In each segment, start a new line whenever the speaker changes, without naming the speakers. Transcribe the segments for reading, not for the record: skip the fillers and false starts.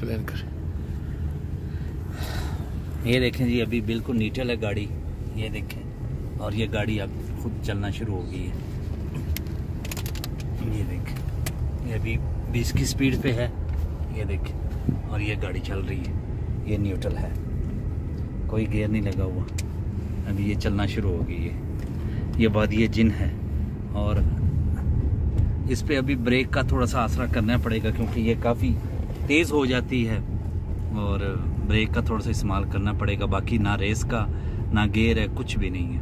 Explain कर।
ये देखें जी, अभी बिल्कुल न्यूट्रल है गाड़ी, ये देखें, और ये गाड़ी अब खुद चलना शुरू हो गई है। ये देखें, ये अभी 20 की स्पीड पे है, ये देखें, और ये गाड़ी चल रही है, ये न्यूट्रल है, कोई गियर नहीं लगा हुआ, अभी ये चलना शुरू हो गई है। ये वादी जिन है, और इस पे अभी ब्रेक का थोड़ा सा आसरा करना पड़ेगा क्योंकि ये काफ़ी तेज़ हो जाती है, और ब्रेक का थोड़ा सा इस्तेमाल करना पड़ेगा। बाकी ना रेस का ना गियर है, कुछ भी नहीं है।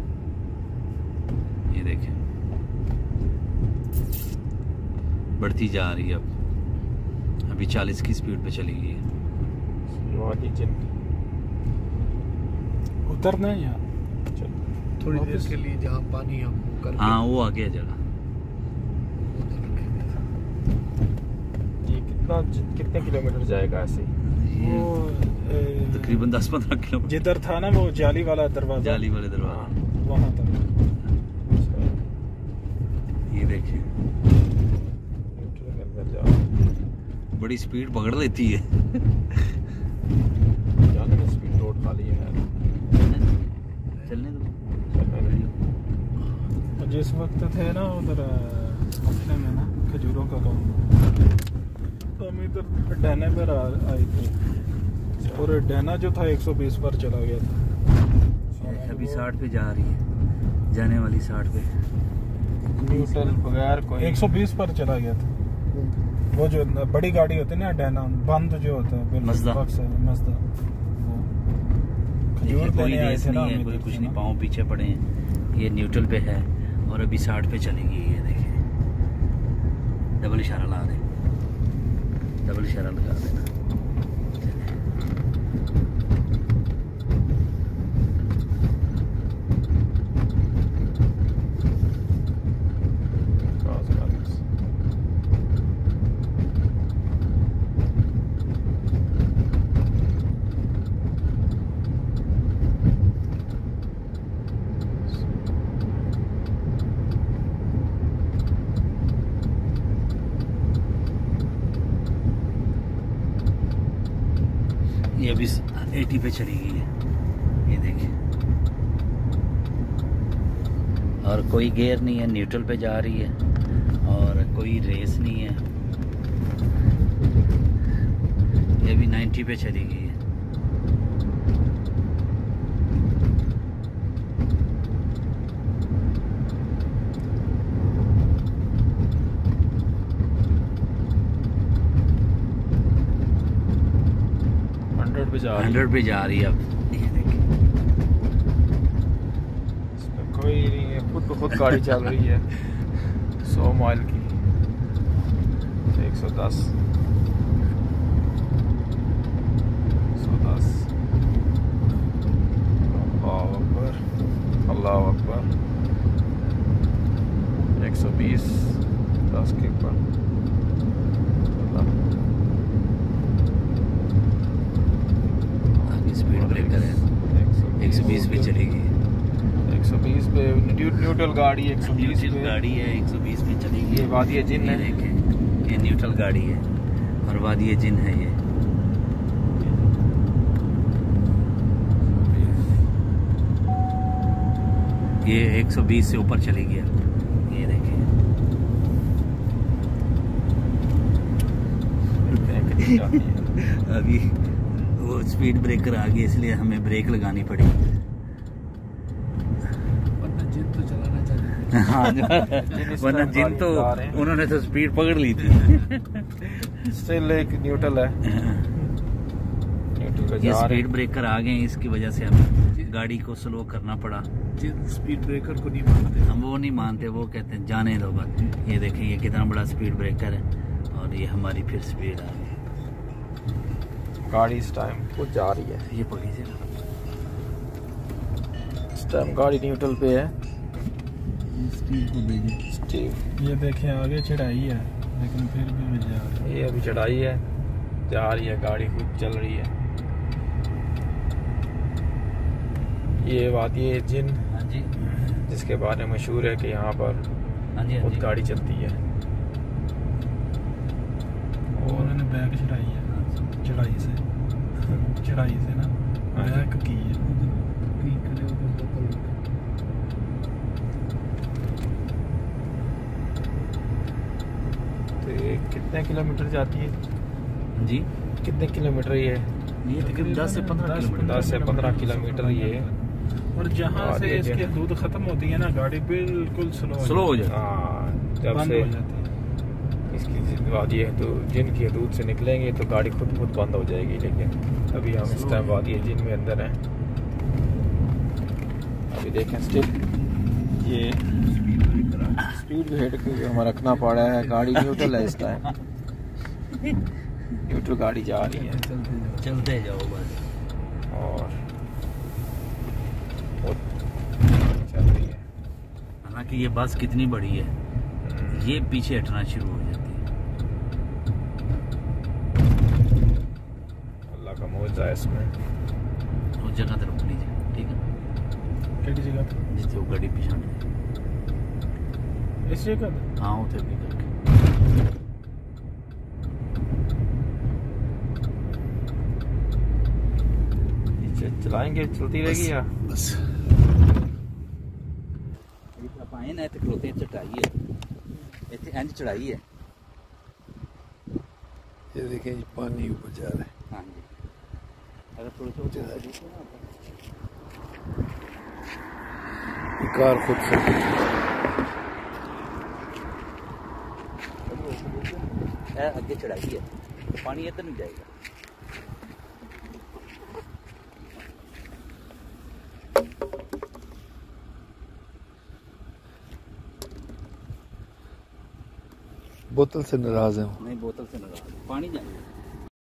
ये देखें, बढ़ती जा रही है, अब अभी 40 की स्पीड पे चली गई है।
उतरना है यार थोड़ी देर के लिए, जहाँ पानी हम कर,
हाँ वो आ गया जगह।
ये कितने किलोमीटर जाएगा ऐसे?
वो
तकरीबन 10-15 किलोमीटर
जिधर था ना वो जाली वाला दरवाजा,
जाली वाले दरवाजा,
वहाँ तक।
ये देखिए, बड़ी स्पीड पकड़ लेती है।
स्पीड रोड खाली है,
चलने दो।
जिस वक्त थे ना उधर मसले में ना खजूरों का काम, तो हम इधर डैना पर आए थे, और डैना जो था 120 पर चला गया था।
अभी 60 पे जा रही है, जाने वाली 60 पे,
न्यूट्रल बगैर कोई
120 पर चला गया था। वो जो बड़ी गाड़ी होती है ना डैना, बंद जो होता है,
मज़दा,
खजूर
कोई रेस नहीं है, कोई कुछ नहीं, पाँव पीछे पड़े हैं। ये न्यूट्रल पे है और अभी 60 पे चलेगी। ये देखें, डबल इशारा ला दे, डबल इशारा लगा देना। ये अभी 80 पे चली गई है, ये देखिए, और कोई गियर नहीं है, न्यूट्रल पे जा रही है, और कोई रेस नहीं है। ये अभी 90 पे चली गई है।
पे जा
100 पे जा रही है अब।
इसमें कोई नहीं है, खुद गाड़ी चल रही है 100 माइल की, 110 110। अल्लाह अकबर, अल्लाह अकबर। 120 10 के ऊपर।
स्पीड ब्रेकर है, 120 पे चलेगी,
120 पे न्यूट्रल गाड़ी, 120 पे
गाड़ी है, 120 पे चलेगी।
ये वादी जिन है,
देखें, ये न्यूट्रल गाड़ी है और वादी जिन है। ये 120 से ऊपर चलेगी अब, ये देखें। अभी वो स्पीड ब्रेकर आ गई, इसलिए हमें ब्रेक लगानी पड़ी।
वरना जिन तो चलाना चाहिए।
हाँ, वरना जिन तो उन्होंने तो स्पीड पकड़ ली थी।
स्टिल एक न्यूट्रल है,
ये स्पीड ब्रेकर आ गए, इसकी वजह से हमें गाड़ी को स्लो करना पड़ा।
जिन स्पीड ब्रेकर को नहीं मानते,
हम वो नहीं मानते, वो कहते हैं जाने दो बस। ये देखें, ये कितना बड़ा स्पीड ब्रेकर है, और ये हमारी फिर स्पीड आ गई।
गाड़ी इस टाइम कुछ जा रही है,
ये पकड़ी से
इस टाइम गाड़ी न्यूट्रल पे है।
स्टीव को भेजिए,
स्टीव।
ये देखें आगे चढ़ाई है, लेकिन फिर भी जा रहा है।
ये अभी चढ़ाई है, जा रही है गाड़ी, खुद चल रही है। ये वादी जिन,
हाँ जी,
जिसके बारे में मशहूर है कि यहाँ पर
हाँ जी,
खुद गाड़ी चलती है।
और उन्होंने बैग चढ़ाई है। चढ़ाई से ना बैक की है।
तो ये कितने किलोमीटर जाती है
जी,
कितने किलोमीटर ये
ये तकरीबन 10 से 15 किलोमीटर।
10 से 15 किलोमीटर ये
और जहाँ से इसकी हदूद खत्म होती है ना गाड़ी बिल्कुल स्लो
हो जाती है।
हाँ, जब
बंद
से
हो जाती है।
इसकी वादी है तो जिन की हदूद से निकलेंगे तो गाड़ी खुद बंद हो जाएगी। लेकिन अभी हम इस टाइम वादी है जिन में अंदर हैं। अभी देखें स्टिल ये स्पीड हेड हमें रखना पड़ा है। गाड़ी न्यूट्रल है इस टाइम, न्यूट्रल गाड़ी जा रही है
चलते जाओ बस।
और बहुत चल रही है।
हालांकि ये बस कितनी बड़ी है, ये पीछे हटना शुरू हो जाती है।
अल्लाह का मौजा है इसमें।
उस जगह तरफ रुक लीजिए, ठीक है?
केड़ी जगह पे?
जिथे वो गाड़ी पीछे
इस जगह पे?
हाँ उधर भी करके
चलाएंगे, चलती रहेगी या
बस आप आए ना इतने खलोते चढ़ाई है, इतने इंज चढ़ाई है।
ये देखें जी पानी ऊपर जा रहा है।
हाँ जी, अगर थोड़ा सा ऊपर देखो ना
ये कार खुद से
आगे चढ़ाई है तो पानी इधर नहीं जाएगा।
बोतल से नाराज है वो।
नहीं बोतल से लगा पानी जाएगा।